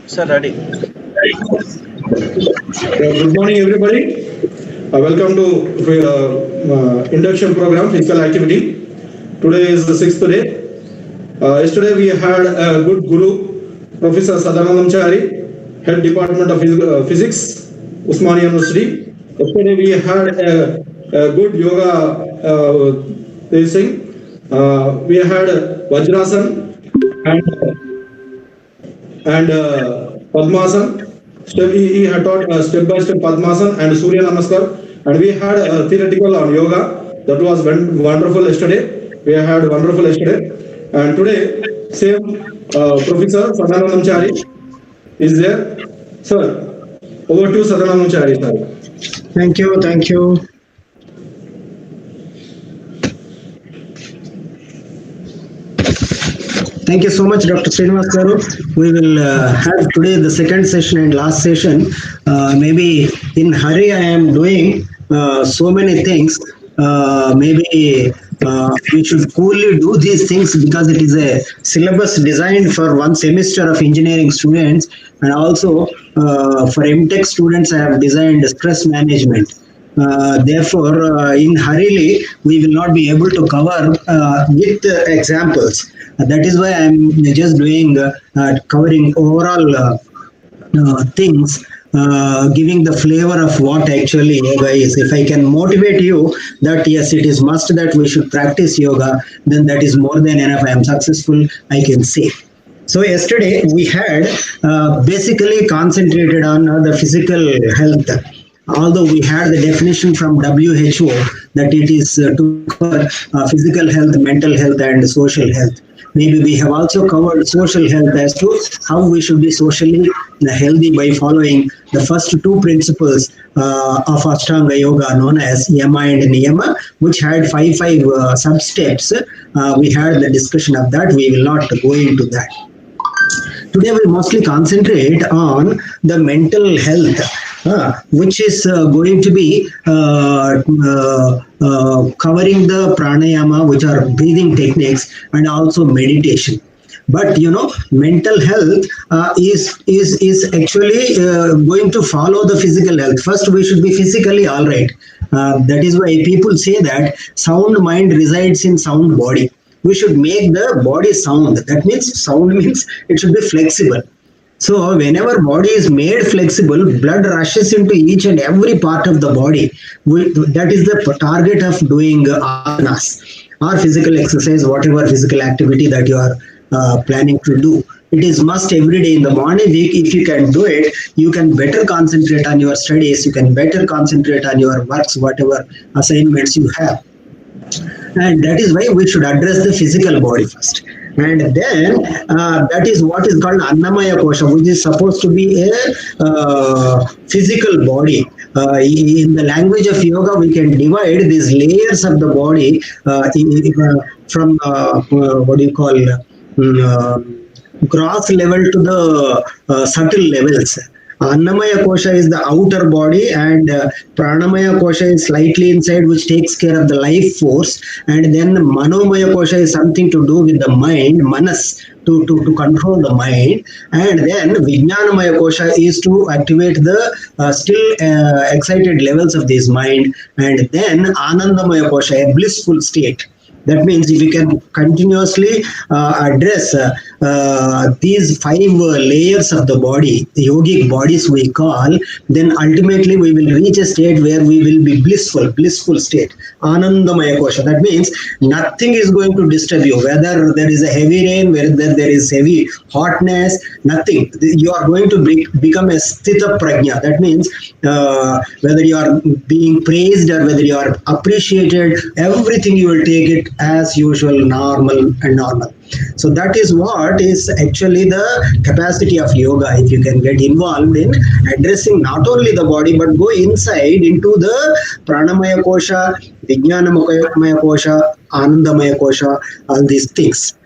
Sir, ready. Good morning, everybody. Welcome to Induction program, physical activity. Today is the 6th day. Yesterday we had a good guru, Professor Sadananda Chary, Head Department of Physics, Osmania University. Yesterday we had a good yoga thing. We had Vajrasana and Padmasan. He had taught step-by-step Padmasan and Surya Namaskar. And we had a theoretical on yoga. That was wonderful yesterday. We had wonderful yesterday. And today, same Professor Sadananda Chary is there. Sir, over to Sadananda Chary, sir. Thank you. Thank you so much, Dr. Srinivas Garu. We will have today the second session and last session. Maybe in hurry I am doing so many things. Maybe we should coolly do these things because it is a syllabus designed for one semester of engineering students, and also for MTech students I have designed stress management. Therefore, in hurriedly, we will not be able to cover with examples. That is why I am just doing covering overall things, giving the flavor of what actually yoga is. If I can motivate you that yes, it is must that we should practice yoga, then that is more than enough. I am successful, I can say. So yesterday we had basically concentrated on the physical health. Although we had the definition from WHO that it is to cover physical health, mental health, and social health. Maybe we have also covered social health as to how we should be socially healthy by following the first two principles of Ashtanga Yoga known as Yama and Niyama, which had five sub-steps. We had the discussion of that. We will not go into that. Today we mostly concentrate on the mental health, which is going to be covering the pranayama, which are breathing techniques, and also meditation. But mental health is actually going to follow the physical health. First, we should be physically all right. That is why people say that sound mind resides in sound body. We should make the body sound. That means sound means it should be flexible. So whenever body is made flexible, blood rushes into each and every part of the body. That is the target of doing asanas or physical exercise, whatever physical activity that you are planning to do. It is must every day in the morning. If you can do it, you can better concentrate on your studies. You can better concentrate on your works, whatever assignments you have. And that is why we should address the physical body first. And then that is what is called Annamaya Kosha, which is supposed to be a physical body. In the language of yoga, we can divide these layers of the body from what do you call gross level to the subtle levels. Annamaya Kosha is the outer body, and Pranamaya Kosha is slightly inside, which takes care of the life force. And then Manomaya Kosha is something to do with the mind, Manas, to control the mind. And then Vijnanamaya Kosha is to activate the still excited levels of this mind. And then Anandamaya Kosha, a blissful state. That means if we can continuously address these 5 layers of the body, the yogic bodies we call, then ultimately we will reach a state where we will be blissful state. Anandamaya Kosha. That means nothing is going to disturb you, whether there is a heavy rain, whether there is heavy hotness, nothing. You are going to become a sthita prajna. That means whether you are being praised or whether you are appreciated, everything you will take it as usual, normal. So that is what is actually the capacity of yoga. If you can get involved in addressing not only the body but go inside into the Pranamaya Kosha, Vijnanamaya Kosha, Anandamaya Kosha, all these things.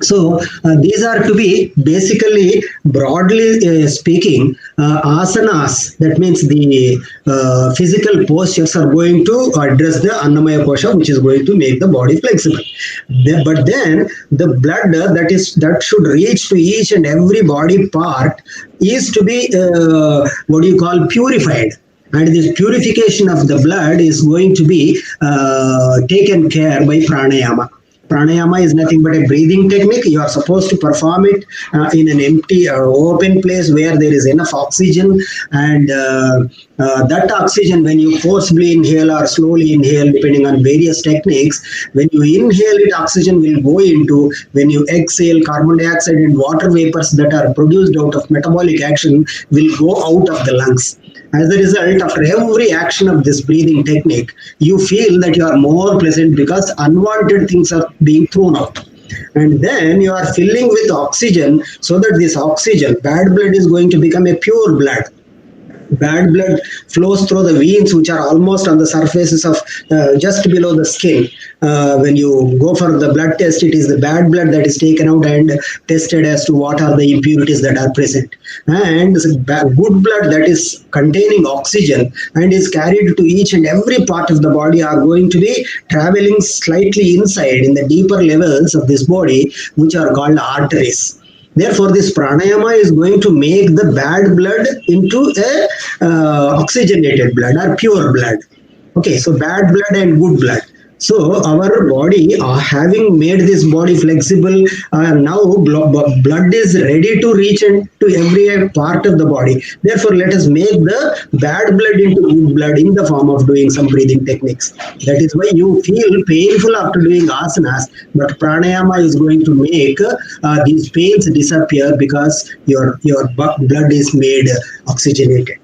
So these are to be basically, broadly speaking, asanas. That means the physical postures are going to address the Annamaya Kosha, which is going to make the body flexible. But then the blood that should reach to each and every body part is to be what do you call, purified. And this purification of the blood is going to be taken care by pranayama. Pranayama is nothing but a breathing technique. You are supposed to perform it in an empty or open place where there is enough oxygen, and that oxygen, when you forcibly inhale or slowly inhale, depending on various techniques, when you inhale it, oxygen will go into, when you exhale, carbon dioxide and water vapors that are produced out of metabolic action will go out of the lungs. As a result, after every action of this breathing technique, you feel that you are more pleasant because unwanted things are being thrown out. And then you are filling with oxygen, so that this oxygen, bad blood, is going to become a pure blood. Bad blood flows through the veins, which are almost on the surfaces of just below the skin. When you go for the blood test, it is the bad blood that is taken out and tested as to what are the impurities that are present. And good blood that is containing oxygen and is carried to each and every part of the body are going to be traveling slightly inside in the deeper levels of this body, which are called arteries. Therefore, this pranayama is going to make the bad blood into a oxygenated blood or pure blood. Okay, so bad blood and good blood. So our body, having made this body flexible, now blood is ready to reach into every part of the body. Therefore, let us make the bad blood into good blood in the form of doing some breathing techniques. That is why you feel painful after doing asanas, but pranayama is going to make these pains disappear because your blood is made oxygenated.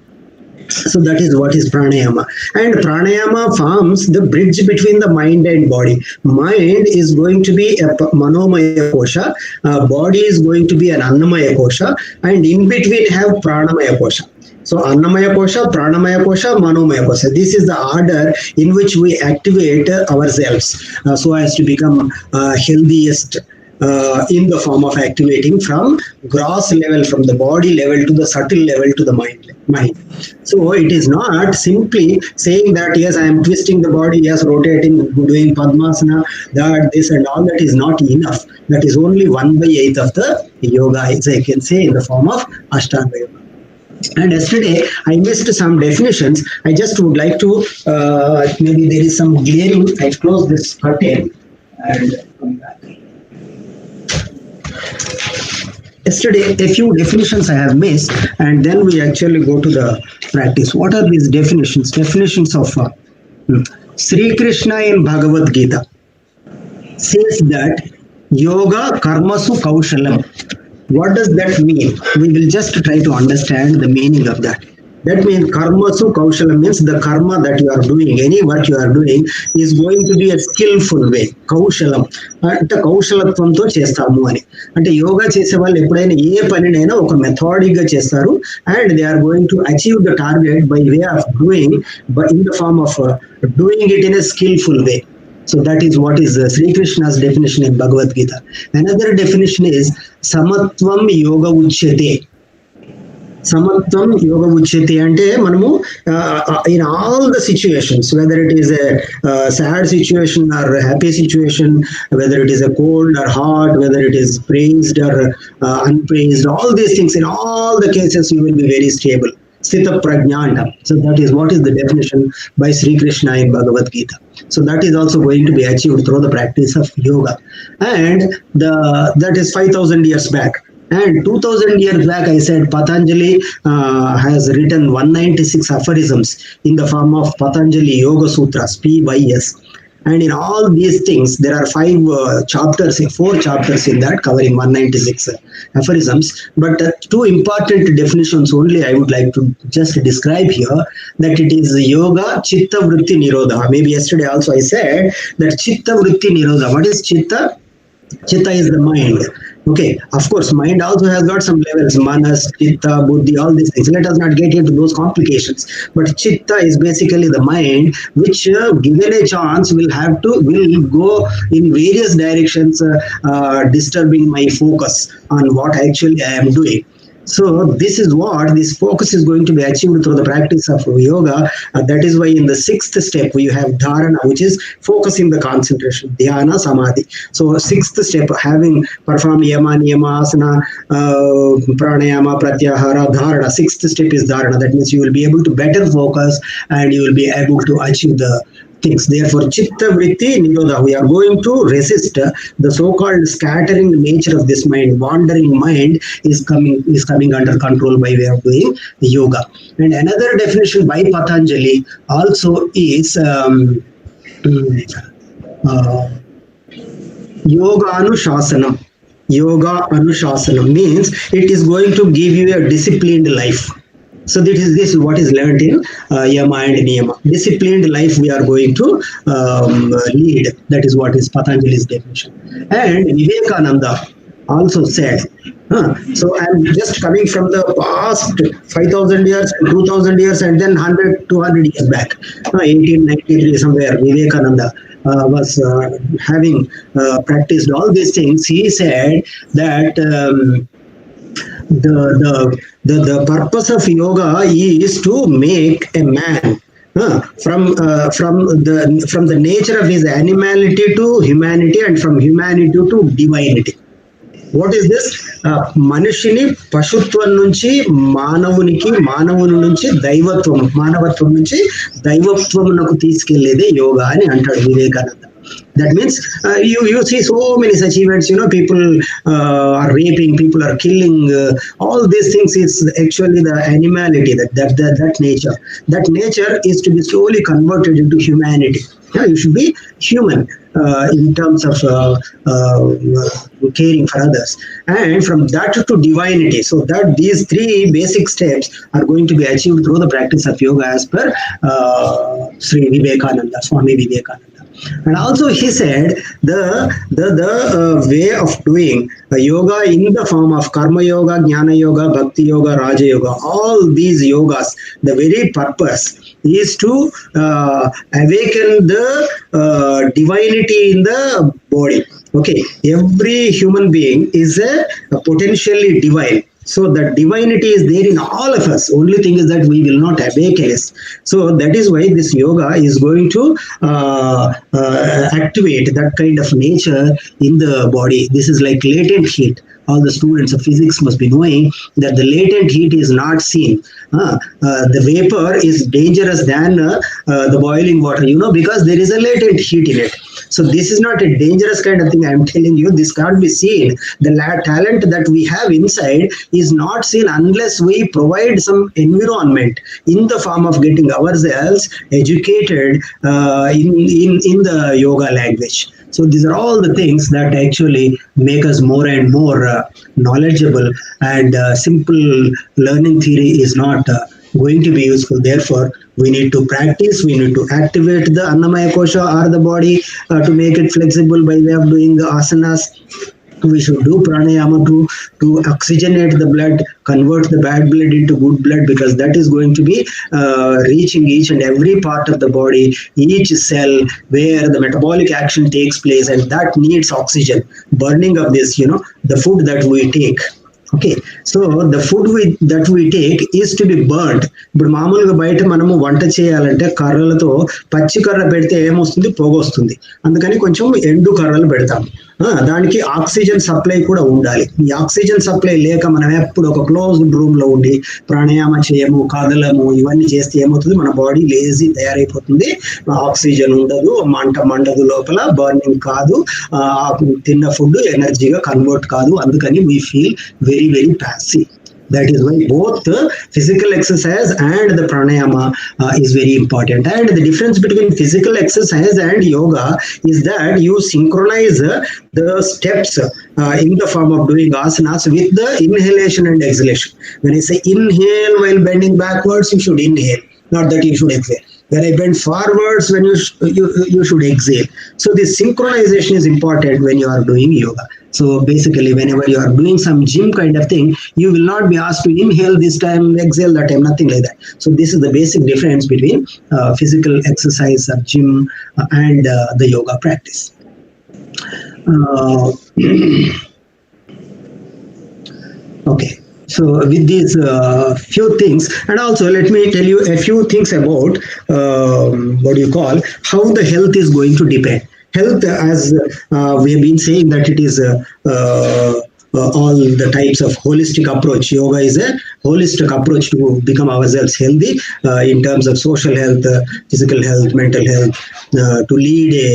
So that is what is pranayama. And pranayama forms the bridge between the mind and body. Mind is going to be a manomaya kosha, body is going to be an annamaya kosha, and in between have pranamaya kosha. So Annamaya Kosha, Pranamaya Kosha, Manomaya Kosha. This is the order in which we activate ourselves so as to become healthiest in the form of activating from gross level, from the body level to the subtle level to the mind. So it is not simply saying that yes, I am twisting the body, yes, rotating, doing Padmasana, that this and all, that is not enough. That is only 1/8 of the yoga, as I can say, in the form of Ashtanga Yoga. And yesterday I missed some definitions. I just would like to, maybe there is some glaring. I close this curtain and come back. Yesterday, a few definitions I have missed, and then we actually go to the practice. What are these definitions? Definitions of Sri Krishna in Bhagavad Gita says that yoga karmasu kaushalam. What does that mean? We will just try to understand the meaning of that. That means karmasu kaushalam means the karma that you are doing, any work you are doing is going to be a skillful way. Kaushalam. అంటే కౌశలత్వంతో చేస్తాము అని. అంటే యోగా చేసే వాళ్ళు ఎప్పుడైనా ఏ పనినైనా ఒక methodic గా చేస్తారు, and they are going to achieve the target by way of doing, in the form of doing it in a skillful way. So that is what is Sri Krishna's definition in Bhagavad Gita. Another definition is samatvam yoga uchyate. Samatvam yoga uchyate ante manamu in all the situations, whether it is a sad situation or a happy situation, whether it is a cold or hot, whether it is praised or unpraised, all these things, in all the cases you will be very stable. Sthita prajnana. So that is what is the definition by Sri Krishna in Bhagavad Gita. So that is also going to be achieved through the practice of yoga. And that is 5,000 years back. And 2,000 years back, I said Patanjali has written 196 aphorisms in the form of Patanjali Yoga Sutras, PYS. And in all these things, there are 4 chapters in that, covering 196 aphorisms. But 2 important definitions only I would like to just describe here, that it is yoga chitta vritti nirodha. Maybe yesterday also I said that chitta vritti nirodha. What is chitta? Chitta is the mind. Okay, of course, mind also has got some levels, manas, chitta, buddhi, all these things. Let us not get into those complications. But chitta is basically the mind, which, given a chance, will go in various directions, disturbing my focus on what actually I am doing. So this is what this focus is going to be achieved through the practice of yoga. That is why in the sixth step we have dharana, which is focusing the concentration, dhyana, samadhi. So sixth step, having perform yama, niyama, asana, pranayama, pratyahara, dharana. Sixth step is dharana. That means you will be able to better focus and you will be able to achieve the things. Therefore, chitta vritti nirodha. We are going to resist the so-called scattering nature of this mind. Wandering mind is coming under control by way of doing yoga. And another definition by Patanjali also is uh, yoga anushasana. Yoga anushasana means it is going to give you a disciplined life. So this is what is learned in Yama and Niyama. Disciplined life we are going to lead. That is what is Patanjali's definition. And Vivekananda also said, so I'm just coming from the past 5,000 years, 2,000 years, and then 100, 200 years back, 1893 somewhere, Vivekananda was having practiced all these things. He said that the purpose of yoga is to make a man from the nature of his animality to humanity, and from humanity to divinity. What is this? మనిషిని పశుత్వం నుంచి మానవునికి, మానవుని నుంచి దైవత్వం, మానవత్వం నుంచి దైవత్వమునకు తీసుకెళ్లేదే యోగా అని అంటాడు Vivekananda. That means you see so many such events, people are raping, people are killing, all these things is actually the animality, that nature. That nature is to be slowly converted into humanity. Yeah, you should be human in terms of caring for others, and from that to divinity. So that these three basic steps are going to be achieved through the practice of yoga as per Sri Vivekananda, Swami Vivekananda. And also he said the way of doing yoga in the form of karma yoga, jnana yoga, bhakti yoga, raja yoga, all these yogas, the very purpose is to awaken the divinity in the body. Okay, every human being is a potentially divine. So the divinity is there in all of us. Only thing is that we will not awaken it. So that is why this yoga is going to activate that kind of nature in the body. This is like latent heat. All the students of physics must be knowing that the latent heat is not seen. The vapor is dangerous than the boiling water, because there is a latent heat in it. So this is not a dangerous kind of thing. I am telling you, this can't be seen. The talent that we have inside is not seen unless we provide some environment in the form of getting ourselves educated in the yoga language. So these are all the things that actually make us more and more knowledgeable, and simple learning theory is not going to be useful. Therefore, we need to practice, we need to activate the Annamaya Kosha or the body to make it flexible by way of doing the asanas. We should do pranayama to oxygenate the blood, convert the bad blood into good blood, because that is going to be reaching each and every part of the body, each cell where the metabolic action takes place, and that needs oxygen. Burning of this, the food that we take. Okay, so the food that we take is to be burnt. ఇప్పుడు మామూలుగా బయట మనము వంట చేయాలంటే కర్రలతో పచ్చి కర్ర పెడితే ఏమొస్తుంది, పొగొస్తుంది. అందుకని కొంచెం ఎండు కర్రలు పెడతాం. దానికి ఆక్సిజన్ సప్లై కూడా ఉండాలి. ఈ ఆక్సిజన్ సప్లై లేక మనం ఎప్పుడు ఒక క్లోజ్డ్ రూమ్ లో ఉండి ప్రాణాయామ చేయము, కదలము, ఇవన్నీ చేస్తే ఏమవుతుంది, మన బాడీ లేజీ తయారైపోతుంది. ఆక్సిజన్ ఉండదు, మండదు, లోపల బర్నింగ్ కాదు, తిన్న ఫుడ్ ఎనర్జీగా కన్వర్ట్ కాదు. అందుకని we feel very, very passive. That is why both the physical exercise and the pranayama is very important. And the difference between physical exercise and yoga is that you synchronize the steps in the form of doing asanas with the inhalation and exhalation. When I say inhale while bending backwards, you should inhale, not that you should exhale. When I bend forwards, when you should exhale. So this synchronization is important when you are doing yoga. So basically, whenever you are doing some gym kind of thing, you will not be asked to inhale this time, exhale that time, nothing like that. So this is the basic difference between physical exercise of gym and the yoga practice. Uh, okay. So with these few things, and also let me tell you a few things about what do you call, how the health is going to depend. Health, as we have been saying, that it is all the types of holistic approach. Yoga is a holistic approach to become ourselves healthy in terms of social health, physical health, mental health, to lead a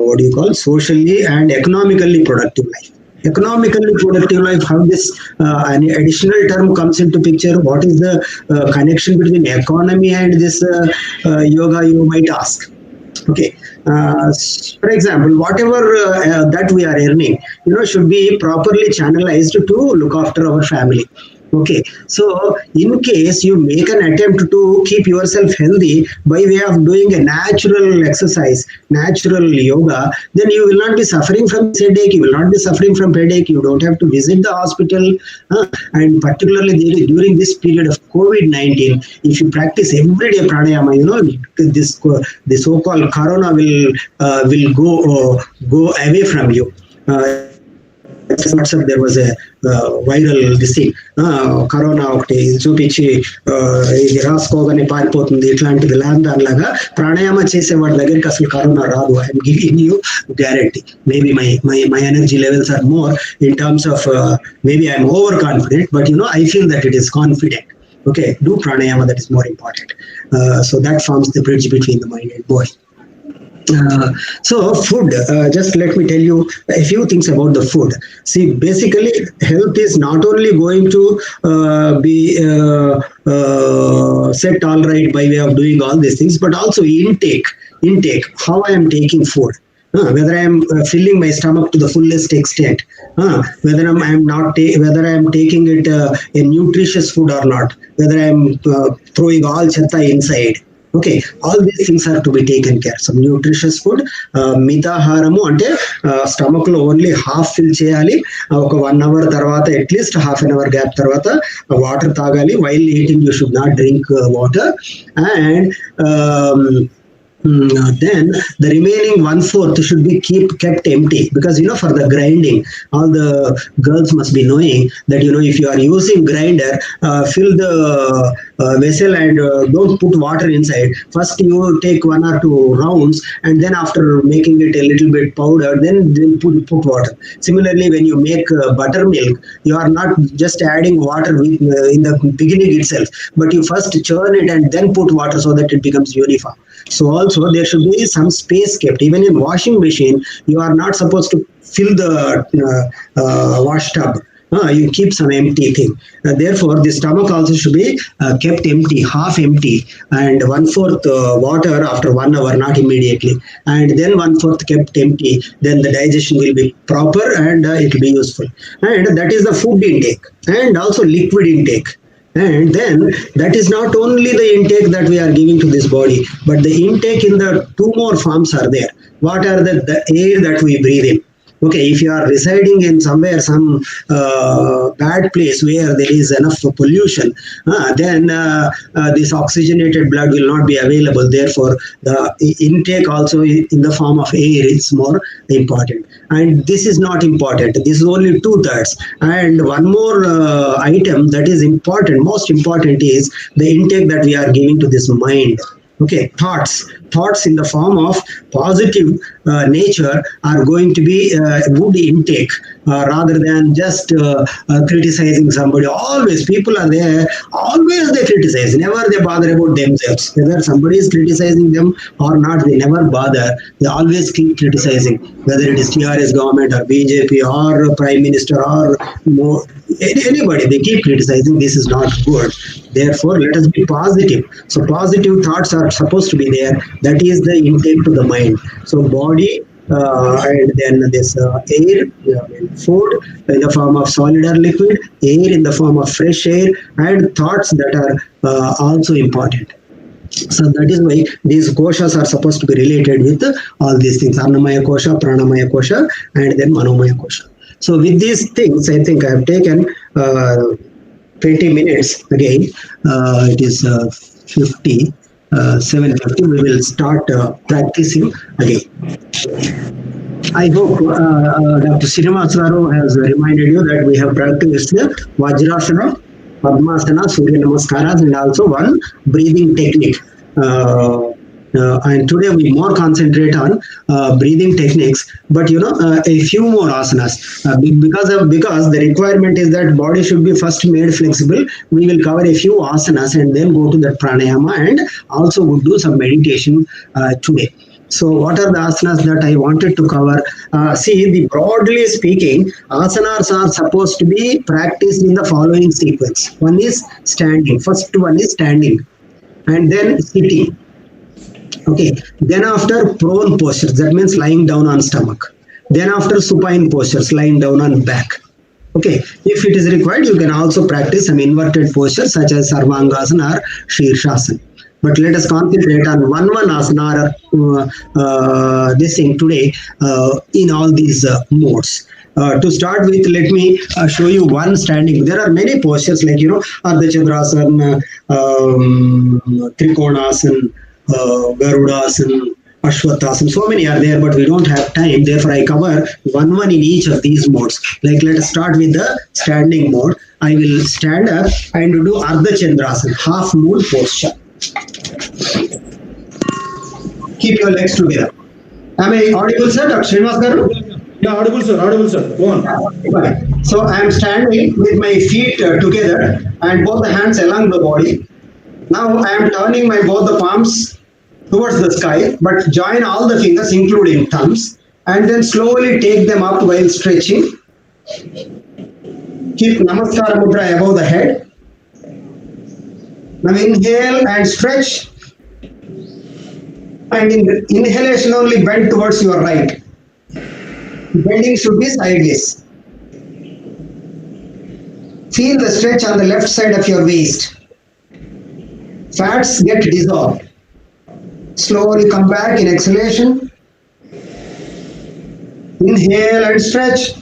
what do you call, socially and economically productive life. Economically productive life, how this an additional term comes into picture. What is the connection between economy and this yoga, you might ask. Okay. For example, whatever that we are earning, should be properly channelized to look after our family. Okay, so in case you make an attempt to keep yourself healthy by way of doing a natural exercise, natural yoga, then you will not be suffering from headache, you will not be suffering from headache, you don't have to visit the hospital. And particularly during this period of COVID-19, if you practice everyday pranayama, the so-called corona will go away from you. WhatsApp, there was a viral disease, corona ఒకటి చూపించి ఇది రాసుకోగానే పారిపోతుంది ఇట్లాంటిది lockdown లాగా ప్రాణాయామ చేసే వాడి దగ్గరికి అసలు కరోనా రాదు. I'm giving you guarantee. Maybe my energy levels are more in terms of maybe I'm overconfident, but I feel that it is confident. Okay, do pranayama, that is more important. So that forms the bridge between the mind and body. So food, just let me tell you a few things about the food. See, basically health is not only going to be set all right by way of doing all these things, but also intake, how I am taking food. Whether I am filling my stomach to the fullest extent, whether whether I am taking it a nutritious food or not, whether I am throwing all chatta inside. Okay, all these things are to be taken care. Some nutritious food, mitaharamu ante stomach lo only half fill cheyali, oka 1 hour tarvata at least half an hour gap tarvata water tagali. While eating you should not drink water, and then the remaining 1/4 should be kept empty, because for the grinding, all the girls must be knowing that if you are using grinder, fill the vessel and don't put water inside. First you take 1 or 2 rounds, and then after making it a little bit powder, then put water. Similarly, when you make buttermilk, you are not just adding water in the beginning itself, but you first churn it and then put water so that it becomes uniform. So also there should be some space kept. Even in washing machine, you are not supposed to fill the wash tub. You keep some empty thing. Therefore, the stomach also should be kept empty, half empty, and 1/4 water after 1 hour, not immediately, and then 1/4 kept empty. Then the digestion will be proper and it will be useful. And that is the food intake, and also liquid intake. And then that is not only the intake that we are giving to this body, but the intake in the 2 more forms are there. What are the air that we breathe in? Okay, if you are residing in somewhere, some bad place where there is enough pollution, then this oxygenated blood will not be available. Therefore, the intake also in the form of air is more important. And this is not important. This is only 2/3. And one more item that is important, most important, is the intake that we are giving to this mind. Okay, thoughts in the form of positive nature are going to be good intake, rather than just criticizing somebody. Always people are there, always they criticize, never they bother about themselves. Whether somebody is criticizing them or not, they never bother. They always keep criticizing, whether it is TRS government or BJP or Prime Minister or anybody, they keep criticizing. This is not good. Therefore, let us be positive. So positive thoughts are supposed to be there. That is the intake to the mind. So body, and then this air, food in the form of solid or liquid, air in the form of fresh air, and thoughts that are also important. So that is why these koshas are supposed to be related with all these things: Annamaya kosha, Pranamaya kosha, and then Manomaya kosha. So with these things, I think I have taken 20 minutes again. It is 50. 7:50. We will start practicing again. I hope Dr. Srinivasaro has reminded you that we have practiced Vajrasana, Padmasana, Surya Namaskaras, and also one breathing technique. And today we more concentrate on breathing techniques, but a few more asanas because the requirement is that body should be first made flexible. We will cover a few asanas and then go to the pranayama, and also we'll do some meditation today. So what are the asanas that I wanted to cover? Broadly speaking, asanas are supposed to be practiced in the following sequence. One is standing. First one is standing, and then sitting. Okay. Then after prone postures, that means lying down on stomach. Then after supine postures, lying down on back. Okay. If it is required, you can also practice some inverted postures such as Sarvangasana or Shirshasana. But let us concentrate on one asana this thing today in all these modes. To start with, let me show you one standing. There are many postures like, Ardha Chandrasana, Trikonasana, Garudasana, Ashwatasana. So many are there, but we don't have time. Therefore, I cover one in each of these modes. Like, let us start with the standing mode. I will stand up and do Ardha Chandrasana, half moon posture. Keep your legs together. Am I audible, sir? Dr. Srinivasaro? Yeah, audible, sir. Go on. Right. So I am standing with my feet together and both the hands along the body. Now I am turning both the palms towards the sky, but join all the fingers, including thumbs, and then slowly take them up while stretching. Keep Namaskara Mudra above the head. Now inhale and stretch. And in inhalation only bend towards your right. Bending should be sideways. Feel the stretch on the left side of your waist. Fats get dissolved. Slowly come back in exhalation. Inhale and stretch.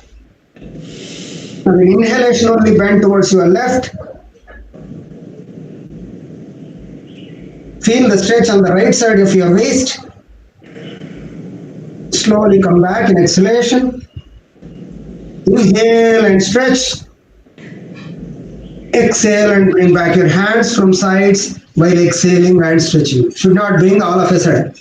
And in inhalation only bend towards your left. Feel the stretch on the right side of your waist. Slowly come back in exhalation. Inhale and stretch. Exhale and bring back your hands from sides while exhaling and stretching. Should not bring all of a sudden.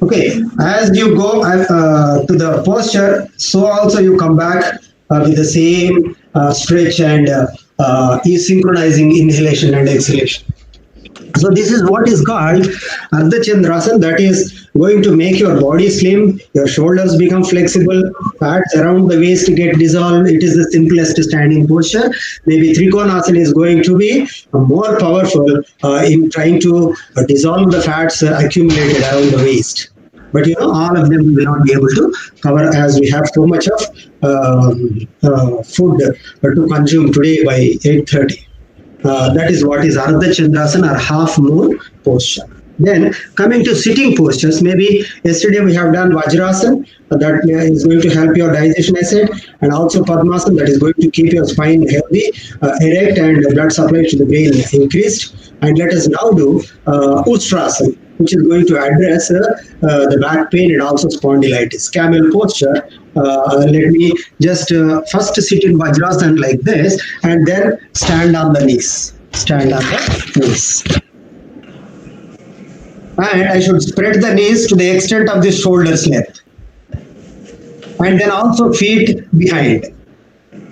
Okay, as you go to the posture, so also you come back with the same stretch and synchronizing inhalation and exhalation. So this is what is called Ardha Chandrasana, that is going to make your body slim, your shoulders become flexible, fats around the waist get dissolved. It is the simplest standing posture. Maybe Trikonasana is going to be more powerful in trying to dissolve the fats accumulated around the waist. But all of them we will not be able to cover as we have so much of food to consume today by 8:30. That is what is Ardha Chandrasana or half moon posture. Then coming to sitting postures, maybe yesterday we have done Vajrasana, that is going to help your digestion, I said, and also Padmasan, that is going to keep your spine healthy, erect, and blood supply to the brain increased. And let us now do Ustrasana, which is going to address the back pain and also spondylitis. Camel posture. Let me just first sit in Vajrasana like this, and then stand on the knees. Stand on the knees. And I should spread the knees to the extent of the shoulder's length. And then also feet behind.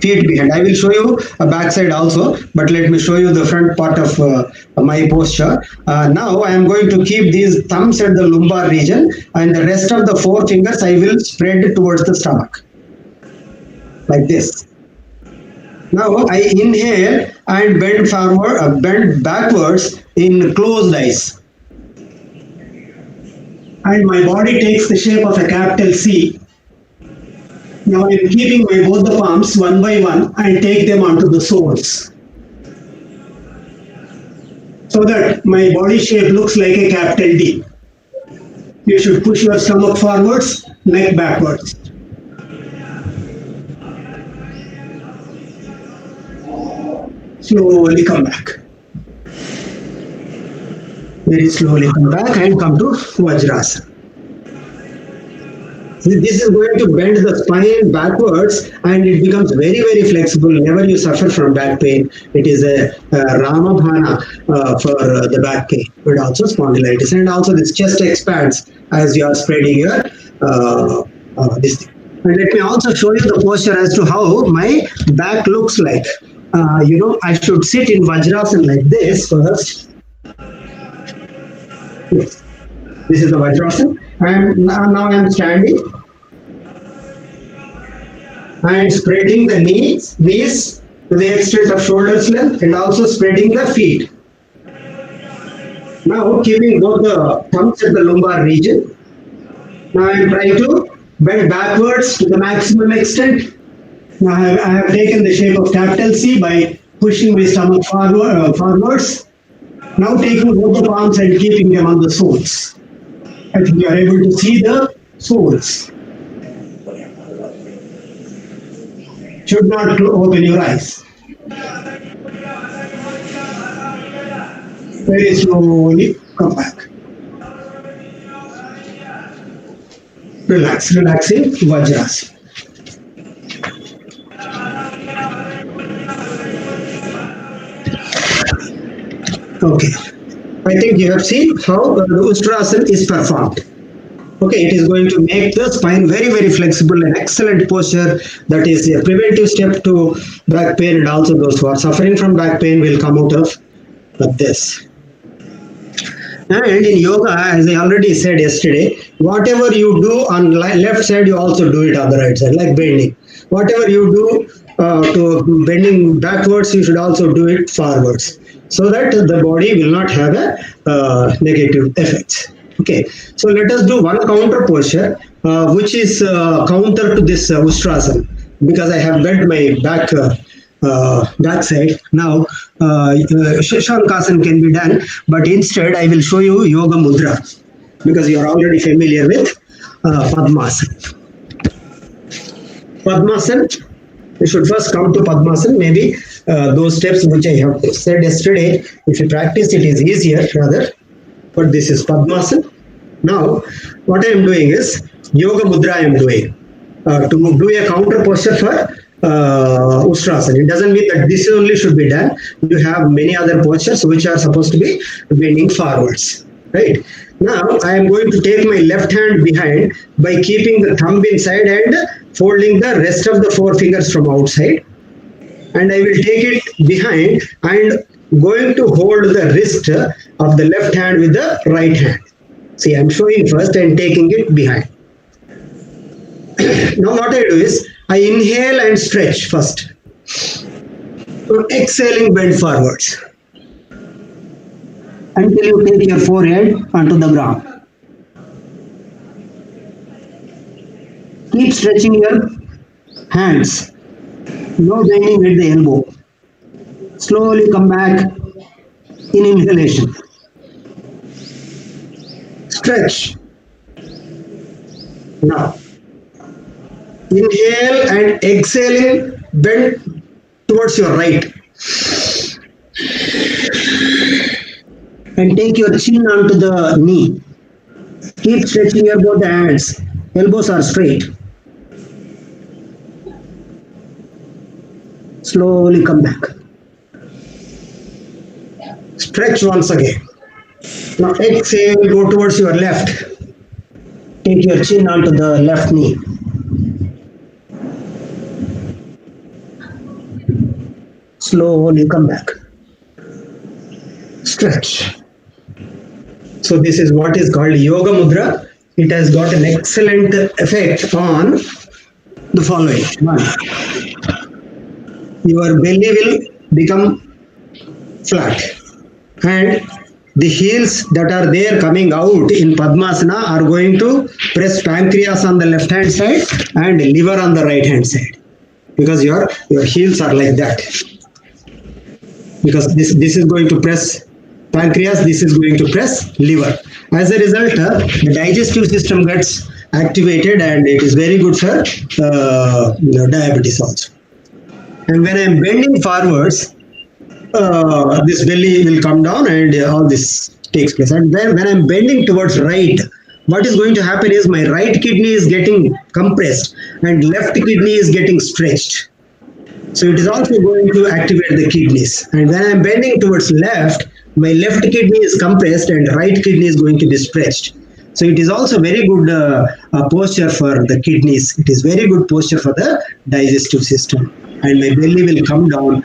Feet behind. I will show you a backside also, but let me show you the front part of my posture. Now I am going to keep these thumbs at the lumbar region, and the rest of the four fingers I will spread towards the stomach. Like this. Now I inhale and bend forward, bend backwards in closed eyes. And my body takes the shape of a capital C. Now I am keeping both the palms one by one and take them onto the soles. so that my body shape looks like a capital D. You should push your stomach forwards, neck backwards. Slowly come back. Very slowly come back and come to Vajrasana. This is going to bend the spine backwards and it becomes very, very flexible. Never you suffer from back pain. It is a Ramabhana for the back pain, but also spondylitis. And also this chest expands as you are spreading your this thing. And let me also show you the posture as to how my back looks like. I should sit in Vajrasana like this first. Yes. This is the Vajrasana. And now I am standing and spreading the knees to the extent of shoulder's length and also spreading the feet. Now keeping both the thumbs at the lumbar region. Now I am trying to bend backwards to the maximum extent. Now I have taken the shape of capital C by pushing my stomach forwards. Now taking both the palms and keeping them on the soles. I think you are able to see the soles. Should not open your eyes. Very slowly come back. Relax, relaxing Vajrasana. Okay, I think you have seen how the Vajrasana is performed. Okay, it is going to make the spine very, very flexible and excellent posture. That is a preventive step to back pain, and also those who are suffering from back pain will come out of this. And in yoga, as I already said yesterday, whatever you do on left side, you also do it on the right side, like bending. Whatever you do to bending backwards, you should also do it forwards, so that the body will not have a negative effects. Okay, so let us do one counter posture, which is counter to this Vajrasana, because I have bent my back side. Now, Shankasan can be done, but instead I will show you Yoga Mudra, because you are already familiar with Padmasan. Padmasan, you should first come to Padmasan. Maybe those steps which I have said yesterday, if you practice it is easier rather. But this is Padmasan. Now, what I am doing is Yoga Mudra I am doing to do a counter posture for Vajrasana. It doesn't mean that this only should be done. You have many other postures which are supposed to be bending forwards. Right? Now, I am going to take my left hand behind by keeping the thumb inside and folding the rest of the four fingers from outside. And I will take it behind and going to hold the wrist of the left hand with the right hand. See, I'm showing first and taking it behind. Now what I do is, I inhale and stretch first. So exhaling, bend forwards. Until you take your forehead onto the ground. Keep stretching your hands. No bending at the elbow. Slowly come back in inhalation. Stretch. Now, inhale and exhaling, bend towards your right. And take your chin onto the knee. Keep stretching your both hands. Elbows are straight. Slowly come back. Stretch once again. Now exhale, go towards your left. Take your chin onto the left knee. Slowly come back. Stretch. So this is what is called Yoga Mudra. It has got an excellent effect on the following. One, your belly will become flat, and the heels that are there coming out in Padmasana are going to press pancreas on the left hand side and liver on the right hand side, because your heels are like that, because this is going to press pancreas, this is going to press liver. As a result, the digestive system gets activated, and it is very good for diabetes also. And when I am bending forwards, this belly will come down, and all this takes place. And then when I'm bending towards right, what is going to happen is my right kidney is getting compressed and left kidney is getting stretched. So it is also going to activate the kidneys. And when I'm bending towards left, my left kidney is compressed and right kidney is going to be stretched. So it is also very good posture for the kidneys. It is very good posture for the digestive system. And my belly will come down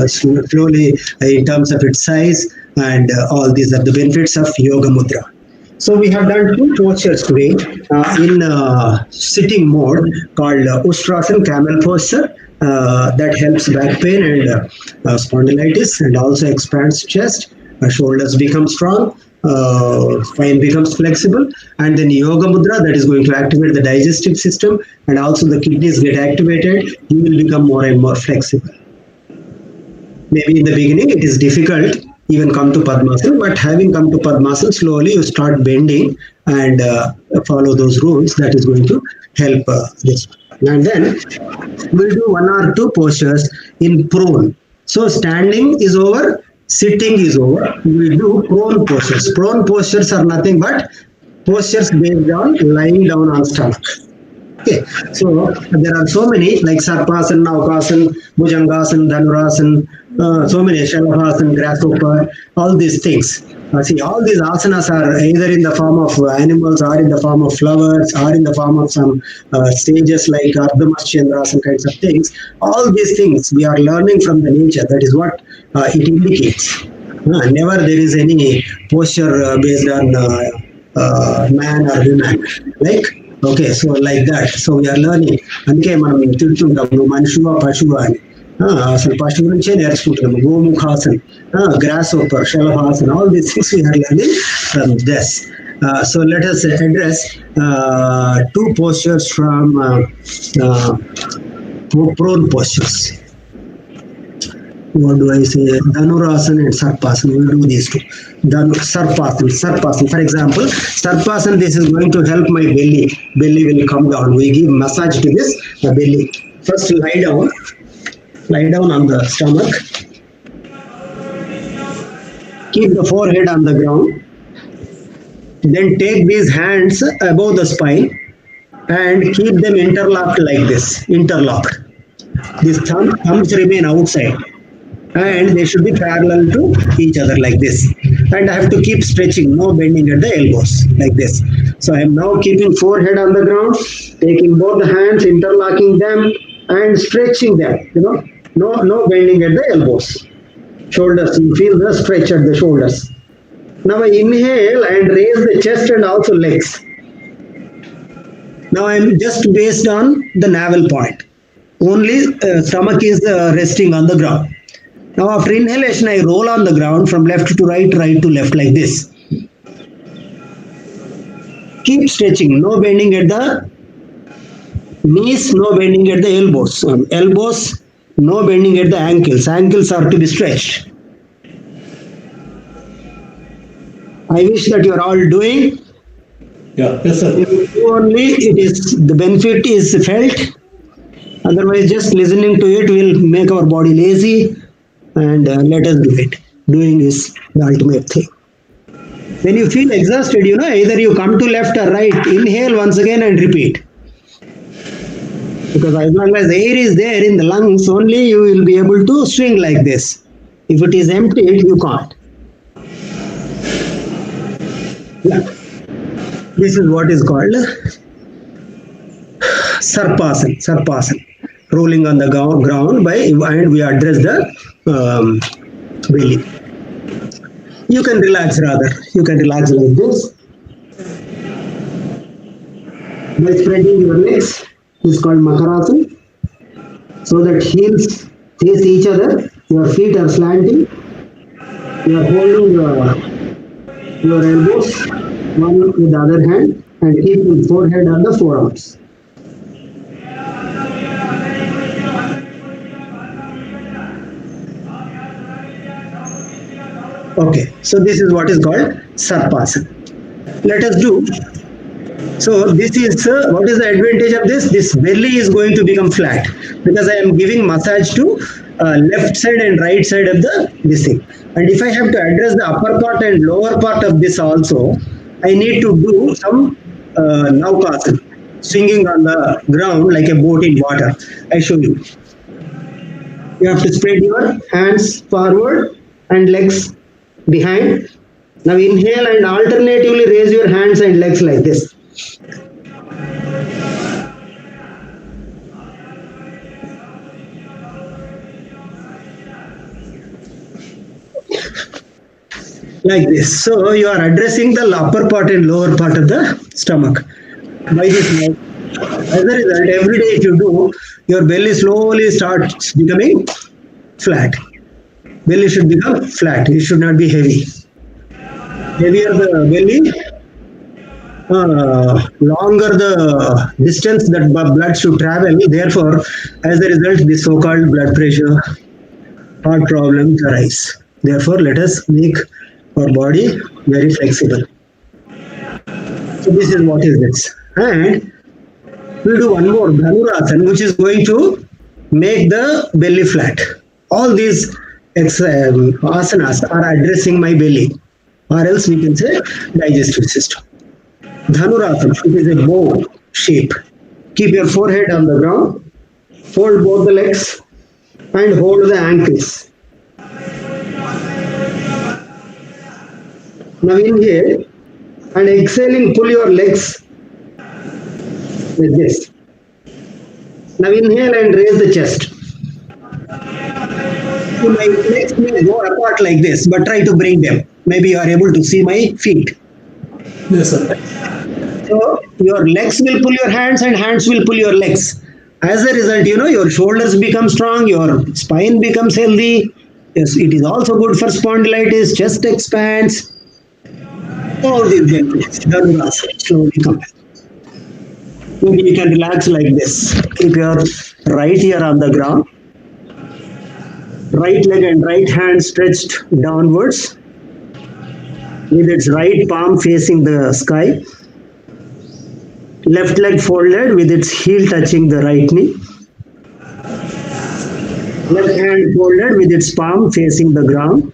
slowly in terms of its size, and all these are the benefits of Yoga Mudra. So we have done two postures today in sitting mode called Ustrasana, camel posture. That helps back pain and spondylitis, and also expands chest. Shoulders become strong, spine becomes flexible, and then Yoga Mudra, that is going to activate the digestive system, and also the kidneys get activated. You will become more and more flexible. Maybe in the beginning it is difficult, even come to Padmasan, but having come to Padmasan, slowly you start bending and follow those rules. That is going to help this. And then we'll do one or two postures in prone. So standing is over, sitting is over. We do prone postures. Prone postures are nothing but postures based on lying down on stomach. Okay, so there are so many like Sarpasan, Naukasan, Bhujangasan, Dhanurasan, so many Shalabhasan, Grasshopper, all these things. See, all these asanas are either in the form of animals, or in the form of flowers, or in the form of some stages like Ardhamasyendrasana kinds of things. All these things we are learning from the nature. That is what it indicates. Never there is any posture based on man or woman. Like, okay, so like that. So we are learning. అందుకే మనం తింటుంటాము మనుషువా పశువా అని అసలు పశువు నుంచే నేర్చుకుంటున్నాము. Gomukhasan, grasshopper, Shalabhasan, all these things we are learning from this. So let us address two postures from prone postures. What do I say? Dhanurasana and Sarpasan. We will do these two. Sarpasan. For example, Sarpasan, this is going to help my belly. Belly will come down. We give massage to this belly. First, lie down. Lie down on the stomach. Keep the forehead on the ground. Then take these hands above the spine and keep them interlocked like this. Interlocked. These thumbs remain outside, and they should be parallel to each other like this. And I have to keep stretching, no bending at the elbows like this. So I am now keeping forehead on the ground, taking both the hands, interlocking them and stretching them. No bending at the elbows. Shoulders, you feel the stretch at the shoulders. Now I inhale and raise the chest and also legs. Now I am just based on the navel point. Only stomach is resting on the ground. Now after inhalation, I roll on the ground from left to right, right to left like this. Keep stretching, no bending at the knees, no bending at the elbows. Elbows, no bending at the ankles. Ankles are to be stretched. I wish that you are all doing. Yeah, yes, sir. If you do only, it is the benefit is felt. Otherwise, just listening to it will make our body lazy. And let us do it. Doing is the ultimate thing. When you feel exhausted, either you come to left or right, inhale once again and repeat. Because as long as air is there in the lungs, only you will be able to swing like this. If it is emptied, you can't. Yeah. This is what is called Sarpasan. Rolling on the ground and we address the belly. You can relax rather. You can relax like this. By spreading your legs is called Makarasana. So that heels face each other. Your feet are slanting. You are holding your elbows one with the other hand and keeping forehead on the forearms. Okay, so this is what is called Sarpasana. Let us do. So this is what is the advantage of this? This belly is going to become flat because I am giving massage to left side and right side of the this thing. And if I have to address the upper part and lower part of this also, I need to do some naukasana, swinging on the ground like a boat in water. I show you. You have to spread your hands forward and legs behind. Now inhale and alternatively raise your hands and legs like this. Like this. So you are addressing the upper part and lower part of the stomach by this mouth. As a result, every day if you do, your belly slowly starts becoming flat. Belly should become flat. It should not be heavy. Heavier the belly, longer the distance that blood should travel. Therefore, as a result, the so-called blood pressure, heart problems arise. Therefore, let us make our body very flexible. So this is what is this. And we'll do one more Dhanurasana, which is going to make the belly flat. All these asanas are addressing my belly, or else we can say digestive system. Dhanurasana, it is a bow shape. Keep your forehead on the ground, fold both the legs, and hold the ankles. Now inhale and exhaling, pull your legs like this. Now inhale and raise the chest. So my legs may go apart like this, but try to bring them. Maybe you are able to see my feet. Yes, sir. So your legs will pull your hands and hands will pull your legs. As a result, your shoulders become strong, your spine becomes healthy. Yes, it is also good for spondylitis, chest expands. All these benefits. Dhanurasana. Slowly come back. Maybe you can relax like this. Keep your right ear on the ground. Right leg and right hand stretched downwards with its right palm facing the sky. Left leg folded with its heel touching the right knee. Left hand folded with its palm facing the ground.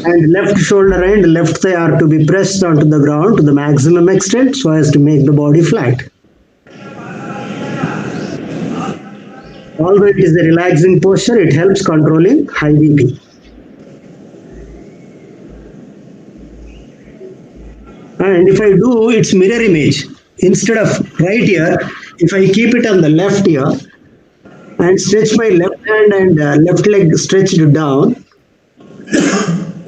And left shoulder and left thigh are to be pressed onto the ground to the maximum extent so as to make the body flat. Although it is a relaxing posture, it helps controlling high BP. And if I do its mirror image, instead of right ear, if I keep it on the left ear and stretch my left hand and left leg stretched down,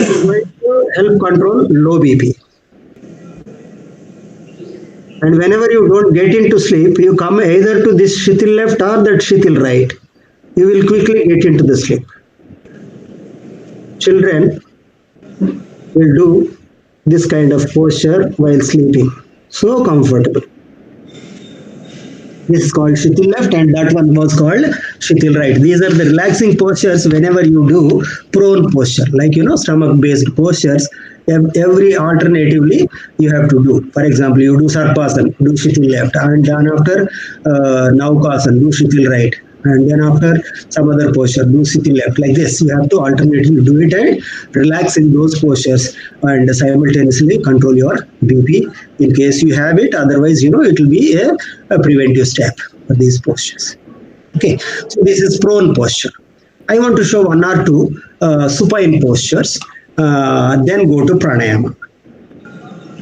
it's going to help control low BP. And whenever you don't get into sleep, you come either to this shitil left or that shitil right. You will quickly get into the sleep. Children will do this kind of posture while sleeping. So comfortable. This is called shitil left and that one was called shitil right. These are the relaxing postures whenever you do prone posture, like stomach based postures. Every alternatively you have to do. For example, you do Sarpasana, do shitil left, and then after Naukasana, do shitil right, and then after some other posture, do shitil left. Like this, you have to alternatively do it and relax in those postures and simultaneously control your BP in case you have it. Otherwise, it will be a preventive step for these postures. Okay, so this is prone posture. I want to show one or two supine postures. Then go to pranayama.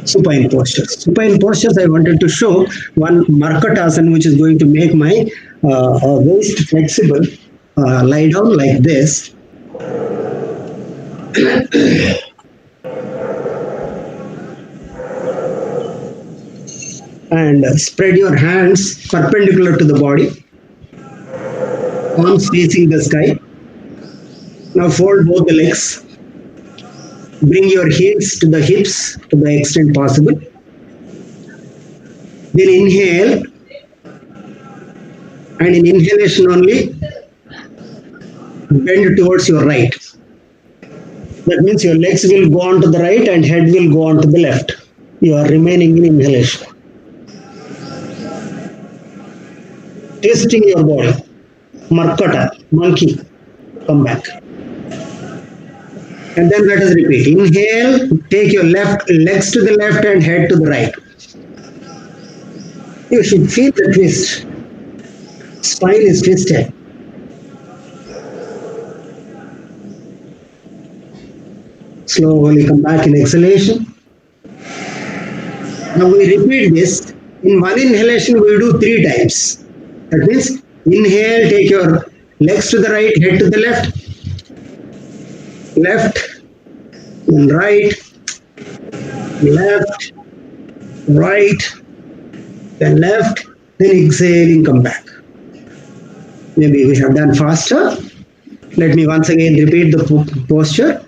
Supine postures. Supine postures, I wanted to show one Markatasana, which is going to make my waist flexible. Lie down like this. And spread your hands perpendicular to the body. Arms facing the sky. Now fold both the legs. Bring your heels to the hips to the extent possible. Then inhale, and in inhalation only, bend towards your right. That means your legs will go on to the right and head will go on to the left. You are remaining in inhalation. Twisting your body. Markata, monkey. Come back. And then let us repeat. Inhale, take your legs to the left and head to the right. You should feel the twist. Spine is twisted. Slowly come back in exhalation. Now we repeat this. In one inhalation, we do 3 times. That means inhale, take your legs to the right, head to the left. Left, then right, left, right, then left, then exhaling, come back. Maybe we have done faster. Let me once again repeat the posture.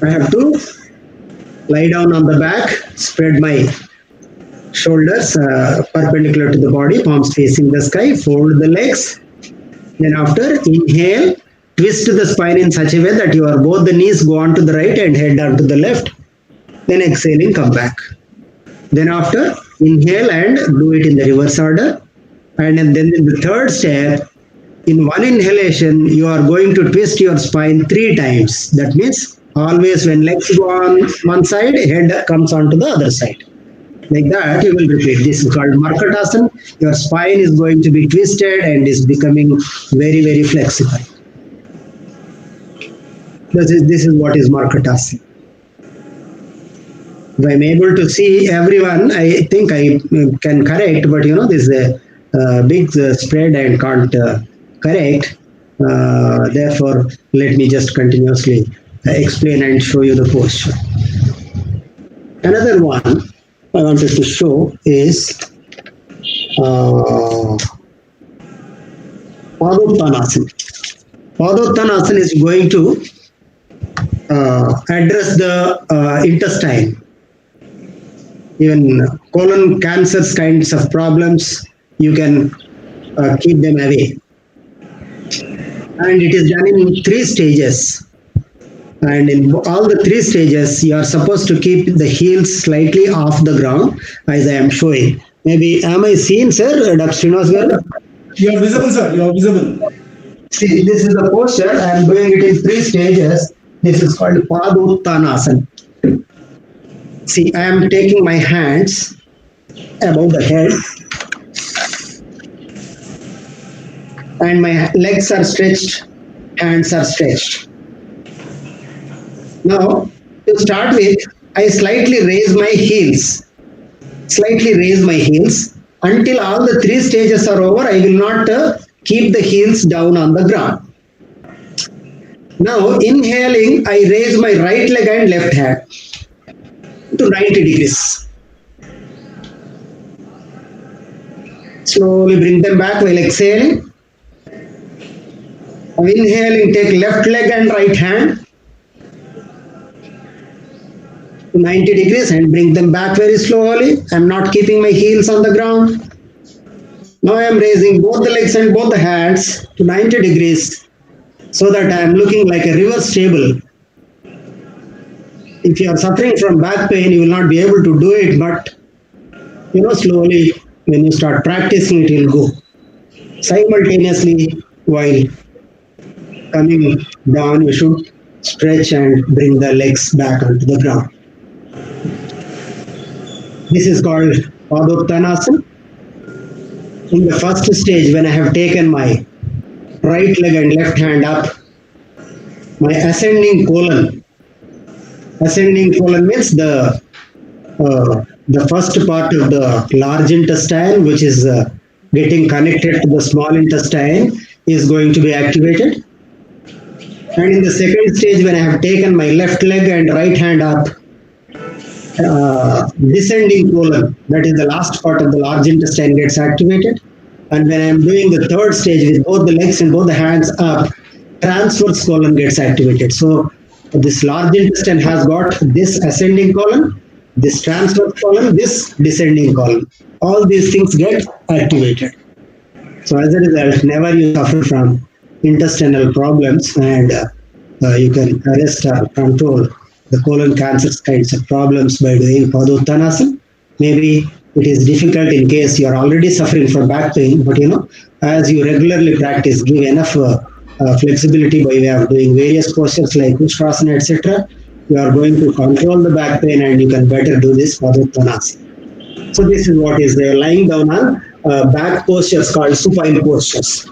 I have to lie down on the back, spread my shoulders perpendicular to the body, palms facing the sky, fold the legs. Then after, inhale, twist the spine in such a way that both the knees go on to the right and head on to the left. Then exhaling, come back. Then after, inhale and do it in the reverse order. And then in the third step, in one inhalation, you are going to twist your spine 3 times. That means always when legs go on one side, head comes on to the other side. Like that, you will repeat. This is called Markatasana. Your spine is going to be twisted and is becoming very, very flexible. This is what is Markatasana. If I'm able to see everyone, I think I can correct, but this is a big spread and can't correct. Therefore, let me just continuously explain and show you the posture. Another one I wanted to show is Padottanasana. Padottanasana is going to address the intestine. Even colon cancers kinds of problems, you can keep them away. And it is done in 3 stages. And in all the 3 stages, you are supposed to keep the heels slightly off the ground, as I am showing. Maybe, am I seen, sir? Dr. Srinivas? You are visible, sir. You are visible. See, this is the posture. I am doing it in 3 stages. This is called Padottanasana. See, I am taking my hands above the head. And my legs are stretched, hands are stretched. Now, to start with, I slightly raise my heels. Until all the 3 stages are over, I will not keep the heels down on the ground. Now, inhaling, I raise my right leg and left hand to 90 degrees. Slowly bring them back while exhaling. Inhaling, take left leg and right hand to 90 degrees and bring them back very slowly. I am not keeping my heels on the ground. Now I am raising both the legs and both the hands to 90 degrees so that I am looking like a reverse table. If you are suffering from back pain, you will not be able to do it, but slowly when you start practicing, it will go. Simultaneously, while coming down, you should stretch and bring the legs back onto the ground. This is called Padottanasana. In the first stage, when I have taken my right leg and left hand up, my ascending colon means the first part of the large intestine, which is getting connected to the small intestine, is going to be activated. And in the second stage, when I have taken my left leg and right hand up, descending colon, that is the last part of the large intestine, gets activated. And when I am doing the third stage with both the legs and both the hands up, transverse colon gets activated. So this large intestine has got this ascending colon, this transverse colon, this descending colon. All these things get activated. So as a result, never you suffer from intestinal problems, and you can arrest or control the colon cancer kinds of problems by doing Padottanasana. Maybe it is difficult in case you are already suffering from back pain, but as you regularly practice, give enough flexibility by way of doing various postures like Vajrasana, etc. You are going to control the back pain and you can better do this Padottanasana. So this is what is there, lying down on back postures called supine postures.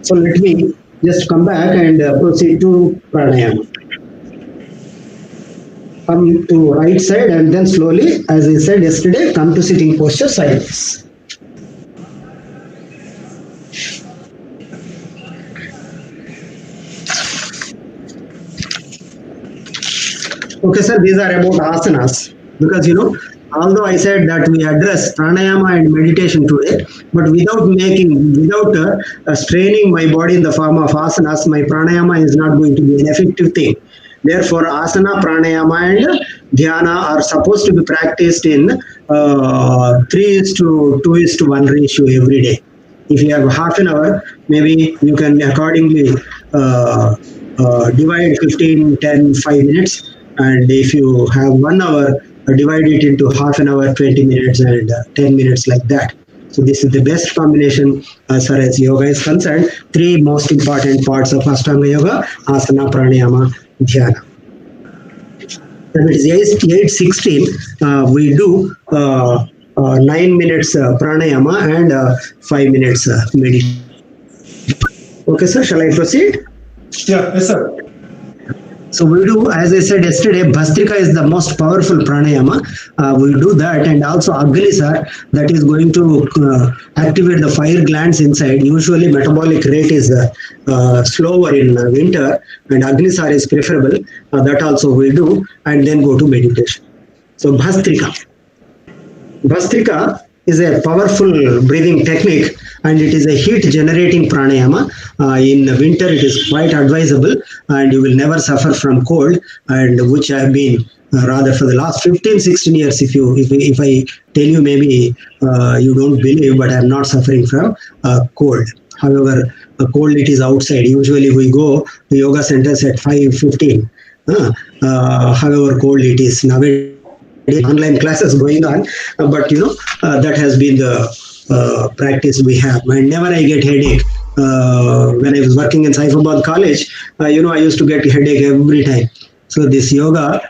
So let me just come back and proceed to pranayama. Come to right side and then slowly, as I said yesterday, come to sitting posture sideways. Okay, sir, these are about asanas because although I said that we address pranayama and meditation today, but without straining my body in the form of asanas, my pranayama is not going to be an effective thing. Therefore, asana, pranayama, and dhyana are supposed to be practiced in 3:2:1 ratio every day. If you have half an hour, maybe you can accordingly divide 15, 10, 5 minutes. And if you have 1 hour, divide it into half an hour, 20 minutes, and 10 minutes like that. So this is the best combination as far as yoga is concerned. 3 most important parts of Ashtanga Yoga: asana, pranayama, dhyana. And it is 8:16. We do 9 minutes pranayama and 5 minutes meditation. Okay, sir. Shall I proceed? Yeah, yes, sir. So we do, as I said yesterday, Bhastrika is the most powerful pranayama. We do that, and also Agnisar, that is going to activate the fire glands inside. Usually metabolic rate is slower in winter, and Agnisar is preferable. That also we do, and then go to meditation. So Bhastrika. Bhastrika is a powerful breathing technique, and it is a heat generating pranayama. In winter it is quite advisable, and you will never suffer from cold, and which I have been rather for the last 15-16 years. If I tell you, maybe you don't believe, but I am not suffering from cold. However, cold it is outside. Usually we go to yoga centers at 5:15. However cold it is nowadays. Online classes going on, but that has been the practice we have. Whenever I get headache, when I was working in Hyderabad college, I used to get headache every time. So this yoga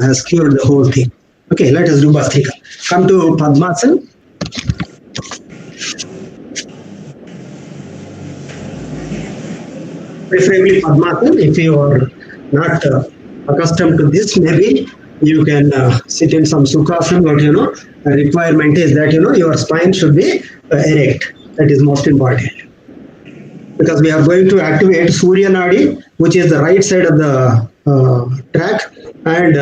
has cured the whole thing. Okay, let us do Bhastrika. Come to Padmasan. Preferably Padmasan. If you are not accustomed to this, maybe you can sit in some Sukhasana, but the requirement is that your spine should be erect. That is most important, because we are going to activate Surya Nadi, which is the right side of the track, and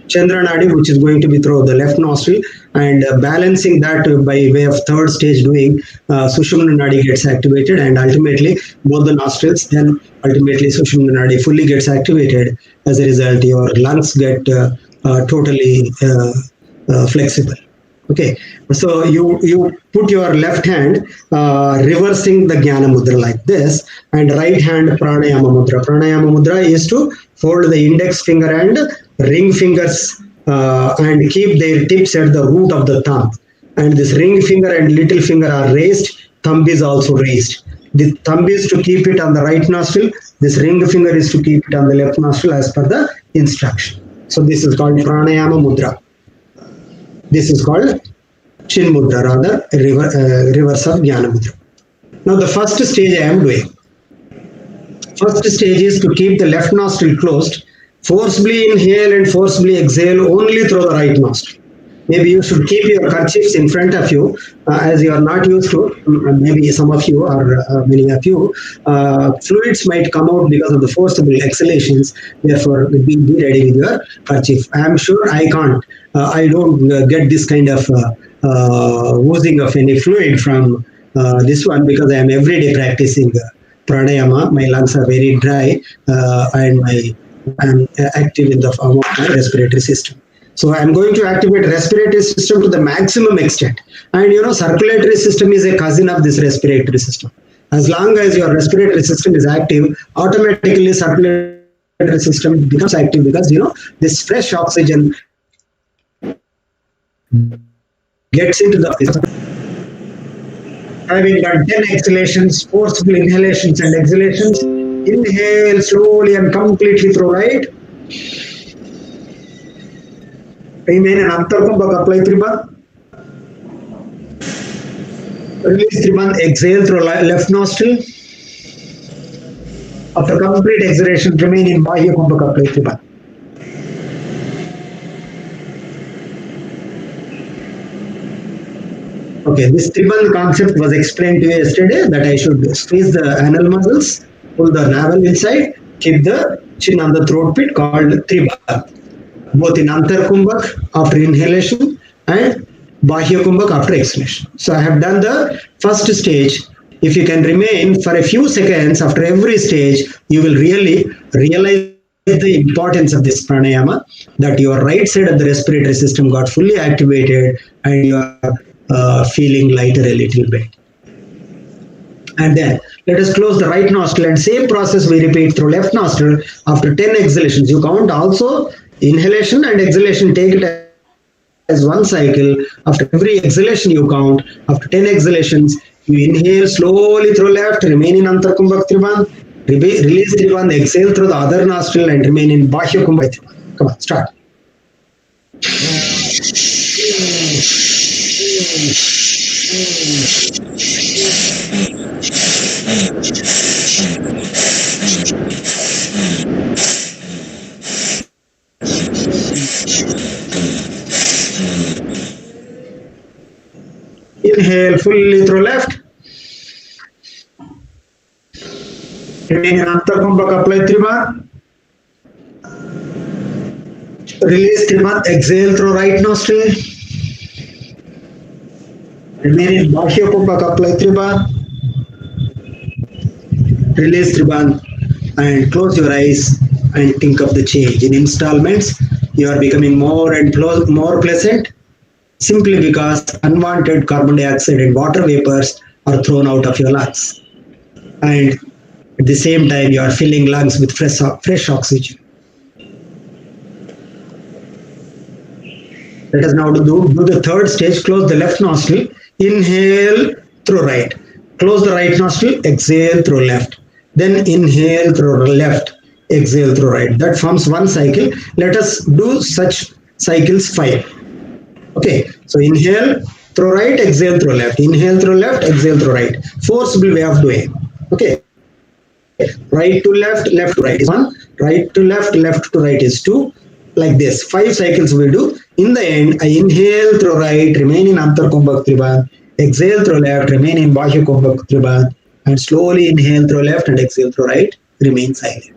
Chandra Nadi, which is going to be through the left nostril, and balancing that by way of third stage doing, Sushumna Nadi gets activated, and ultimately both the nostrils, then ultimately Sushumna Nadi fully gets activated. As a result, your lungs get totally flexible. Okay, so you put your left hand reversing the Jnana Mudra like this, and right hand Pranayama Mudra. Pranayama Mudra is to fold the index finger and ring fingers and keep their tips at the root of the thumb. And this ring finger and little finger are raised, thumb is also raised. The thumb is to keep it on the right nostril, this ring finger is to keep it on the left nostril as per the instruction. So this is called Pranayama Mudra. This is called Chin Mudra, rather reverse of Jnana Mudra. Now the first stage I am doing. First stage is to keep the left nostril closed, forcibly inhale and forcibly exhale only through the right nostril. Maybe you should keep your kerchiefs in front of you, as you are not used to. Maybe some of you or many of you, fluids might come out because of the forcible exhalations. Therefore, be ready with your kerchief. I am sure I can't. I don't get this kind of oozing of any fluid from this one, because I am every day practicing pranayama. My lungs are very dry, and I am active in the form of my respiratory system. So I'm going to activate respiratory system to the maximum extent. And circulatory system is a cousin of this respiratory system. As long as your respiratory system is active, automatically circulatory system becomes active because this fresh oxygen gets into the having done 10 exhalations, forceful inhalations and exhalations. Inhale slowly and completely through right. Remain in Antarkumbhak, apply Triband. Release Triband, exhale through left nostril. After complete exhalation, remain in Bahya Kumbhak, apply Triband. Okay, this Triband concept was explained to you yesterday that I should squeeze the anal muscles, pull the navel inside, keep the chin on the throat pit called Triband. Both in Antar Kumbhak after inhalation and Bahya Kumbhak after exhalation. So I have done the first stage. If you can remain for a few seconds after every stage, you will really realize the importance of this pranayama, that your right side of the respiratory system got fully activated and you are feeling lighter a little bit. And then let us close the right nostril and same process we repeat through left nostril after 10 exhalations. You count also inhalation and exhalation, take it as one cycle. After every exhalation you count. After 10 exhalations, you inhale slowly through left, remain in Antarkumbhak Triband, release Triband, exhale through the other nostril and remain in Bahya Kumbhak Triband. Come on, start. Inhale fully through left. Remain in Antarkumbhak, apply Triband. Release Triband, exhale through right nostril. Remain in Bahya Kumbhak, apply Triband. Release Triband and close your eyes and think of the change. In installments, you are becoming more and more pleasant, simply because unwanted carbon dioxide and water vapors are thrown out of your lungs. And at the same time, you are filling lungs with fresh oxygen. Let us now do the third stage. Close the left nostril. Inhale through right. Close the right nostril. Exhale through left. Then inhale through left. Exhale through right. That forms one cycle. Let us do such cycles 5. Okay, so inhale through right, exhale through left. Inhale through left, exhale through right. Forcible way of doing. Okay, right to left, left to right is 1. Right to left, left to right is 2. Like this, 5 cycles we do. In the end, I inhale through right, remain in Antarkumbhak Triband. Exhale through left, remain in Bahya Kumbhak Triband. And slowly inhale through left and exhale through right, remain silent.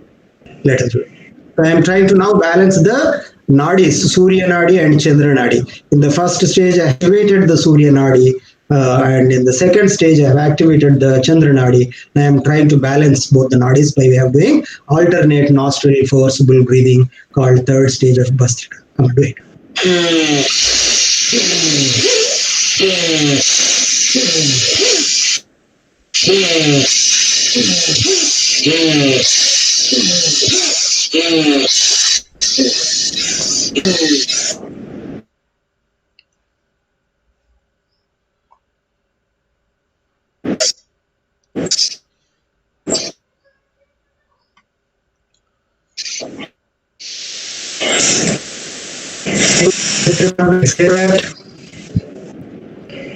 Let us do it. So I am trying to now balance the Nadis, Surya Nadi and Chandra Nadi. In the first stage, I activated the Surya Nadi, and in the second stage, I have activated the Chandra Nadi. I am trying to balance both the Nadis by way of doing alternate nostril forcible breathing called third stage of Bhastrika. Come on, do it.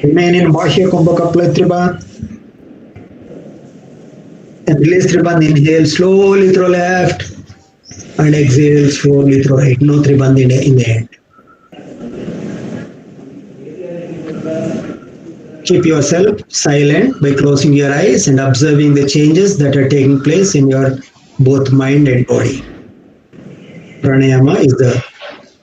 Remain in Bahya Kumbhak, apply Triband. And release Triband, inhale slowly through left and exhale slowly through right. No Triband in the end. Keep yourself silent by closing your eyes and observing the changes that are taking place in your both mind and body. Pranayama is the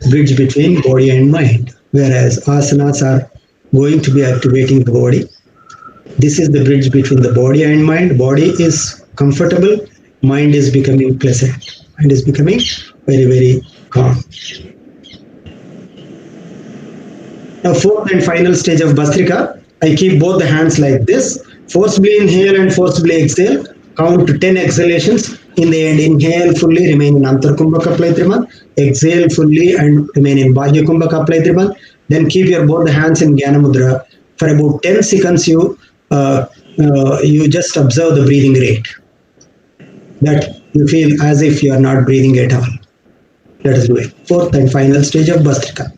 bridge between body and mind, whereas asanas are going to be activating the body. This is the bridge between the body and mind. Body is comfortable, mind is becoming pleasant, mind is becoming very, very calm. Now, fourth and final stage of Bhastrika, I keep both the hands like this. Forcibly inhale and forcibly exhale. Count to 10 exhalations. In the end, inhale fully, remain in Antarkumbha Kapalai Triman. Exhale fully and remain in Bajyakumbha Kapalai Triman. Then keep your both hands in Jnana Mudra. For about 10 seconds, you just observe the breathing rate. That you feel as if you are not breathing at all. Let us do it. Fourth and final stage of Bhastrika.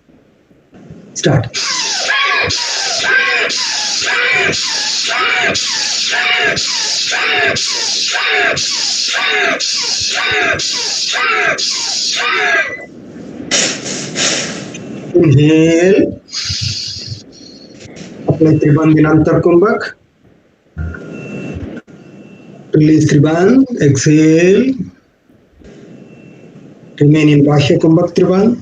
Start. Inhale. Apply Tribandh in Antarkumbhak. Release Tribandh. Exhale. Remain in Bajyakumbhak Tribandh.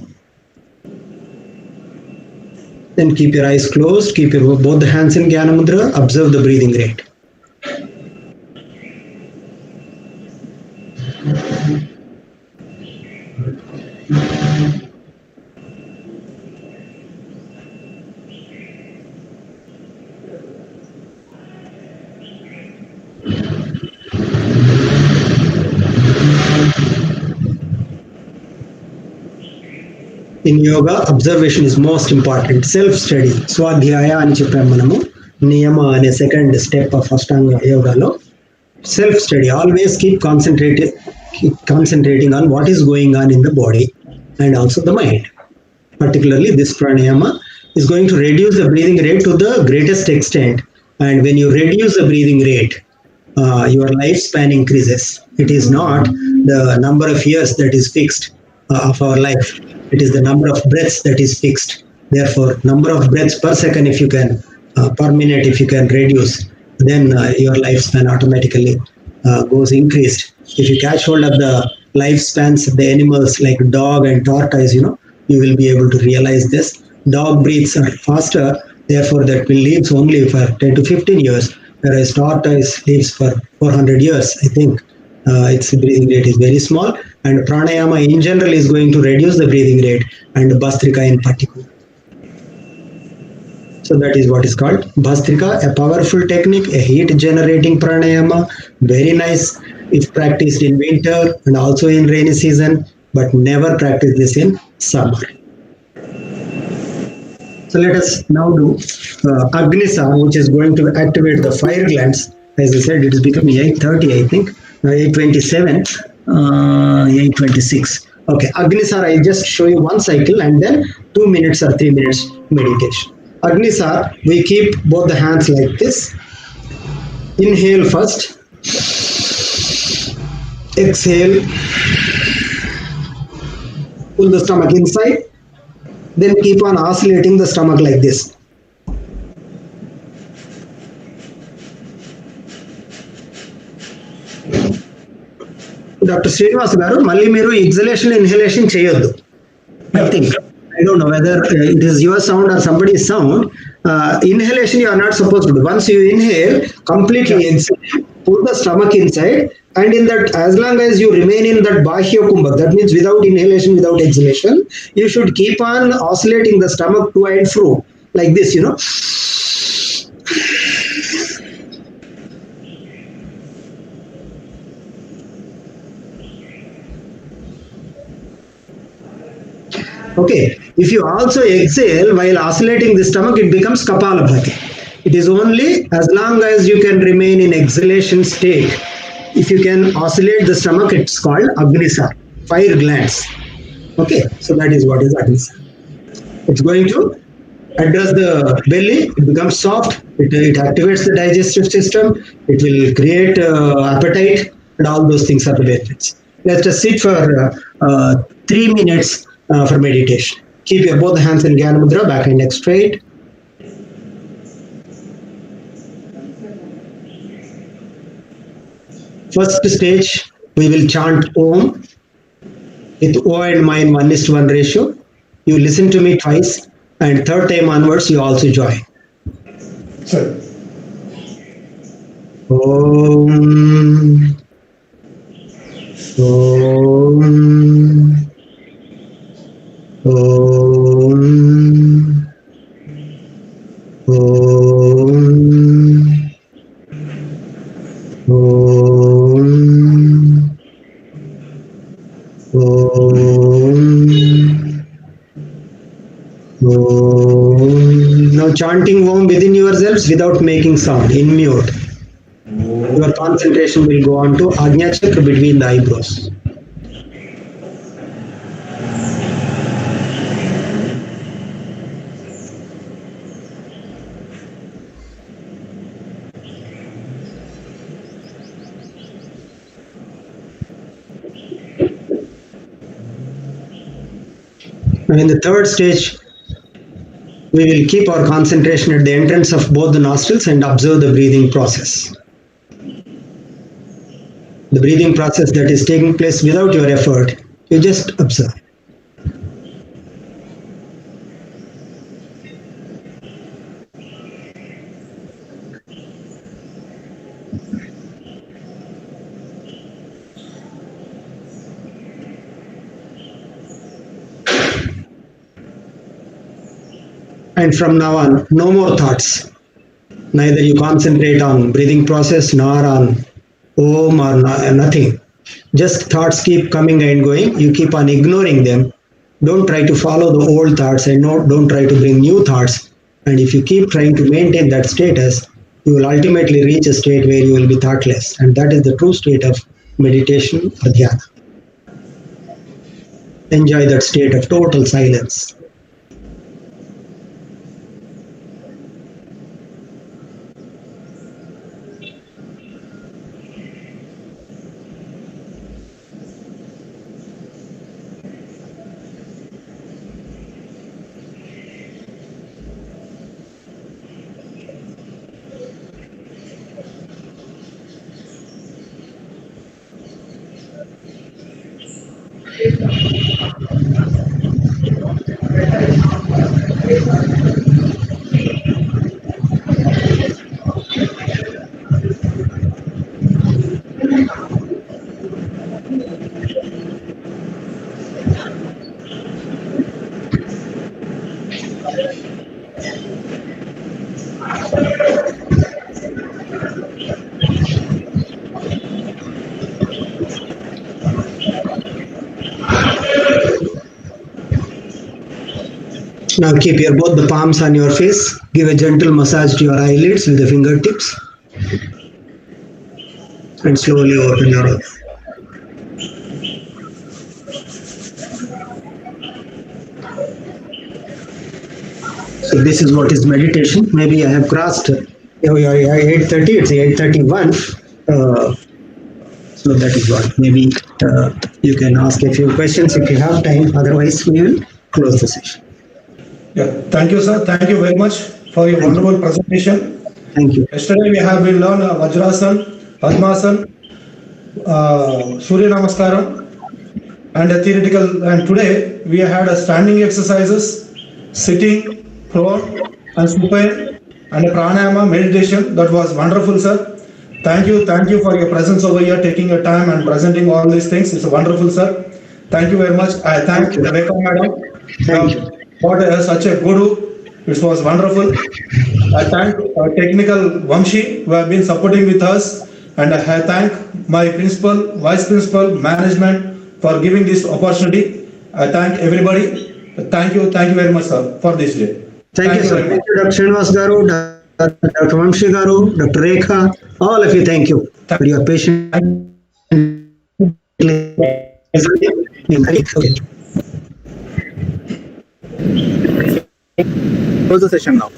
Then keep your eyes closed. Keep your both hands in Jnana Mudra. Observe the breathing rate. In yoga, observation is most important. Self-study. Swadhyaya ani cheppam manamu. Niyama ane second step of Ashtanga yoga lo. Self-study. Always keep concentrating on what is going on in the body and also the mind. Particularly this pranayama is going to reduce the breathing rate to the greatest extent. And when you reduce the breathing rate, your lifespan increases. It is not the number of years that is fixed of our life. It is the number of breaths that is fixed. Therefore, number of breaths per second, if you can, per minute, if you can reduce, then your lifespan automatically goes increased. If you catch hold of the lifespans of the animals like dog and tortoise, you will be able to realize this. Dog breathes faster, therefore that will lives only for 10 to 15 years, whereas tortoise lives for 400 years, I think. Its breathing rate is very small, and pranayama in general is going to reduce the breathing rate, and Bhastrika in particular. So that is what is called Bhastrika, a powerful technique, a heat generating pranayama, very nice if practiced in winter and also in rainy season, but never practice this in summer. So let us now do Agnisar, which is going to activate the fire glands. As I said, it is becoming 8:30, I think. 8:27, 8:26. Okay, Agnisar, I just show you one cycle and then 2 minutes or 3 minutes meditation. Agnisar, we keep both the hands like this. Inhale first. Exhale. Pull the stomach inside. Then keep on oscillating the stomach like this. Dr. Srinivas garu, malli meeru exhalation inhalation cheyoddu. I think, I don't know whether it is your sound or somebody's sound. Inhalation you are not supposed to do. Once you inhale, completely exhale, put the stomach inside, and in that, as long as you remain in that Bahya Kumbha, that means without inhalation, without exhalation, you should keep on oscillating the stomach to and fro, like this, Okay, if you also exhale while oscillating the stomach, it becomes Kapalabhati. It is only as long as you can remain in exhalation state. If you can oscillate the stomach, it's called Agnisar, fire glands. Okay, so that is what is Agnisar. It's going to address the belly, it becomes soft, it activates the digestive system, it will create appetite, and all those things are the benefits. Let us sit for 3 minutes for meditation. Keep your both hands in Jnana Mudra, back and neck straight. First stage, we will chant Om with O and Ma in 1:1 ratio. You listen to me twice, and third time onwards, you also join. Sir. Om. Om. Om. Om. Om. chanting Om within yourselves without making sound, in mute. Your concentration will go on to Ajna Chakra between the eyebrows. Now in the third stage, we will keep our concentration at the entrance of both the nostrils and observe the breathing process. The breathing process that is taking place without your effort, you just observe. And from now on, no more thoughts. Neither you concentrate on breathing process nor on Om or nothing. Just thoughts keep coming and going. You keep on ignoring them. Don't try to follow the old thoughts and don't try to bring new thoughts. And if you keep trying to maintain that status, you will ultimately reach a state where you will be thoughtless. And that is the true state of meditation or dhyana. Enjoy that state of total silence. Now keep both the palms on your face. Give a gentle massage to your eyelids with the fingertips. And slowly open your eyes. So this is what is meditation. Maybe I have crossed 8:30, it's 8:31. So that is what. Maybe you can ask a few questions if you have time. Otherwise, we will close the session. Yeah, thank you, sir. Thank you very much for your wonderful presentation. Thank you. Yesterday we have been learned Vajrasana, Padmasan, Surya Namaskaram, and a theoretical. And today we had a standing exercises, sitting, prone, and supine, and a pranayama meditation. That was wonderful, sir. Thank you for your presence over here, taking your time and presenting all these things. It's wonderful, sir. Thank you very much. I thank Rebecca madam. Thank you. For such a guru. It was wonderful. I thank technical Vamshi who have been supporting with us, and I thank my principal, vice principal, management for giving this opportunity. I thank everybody. Thank you very much, sir, for this day. Thank you, sir. Thank you, Dr. Srinivas Garu, Dr. Vamshi Garu, Dr. Rekha, all of you, thank you for your patience. Close the session now.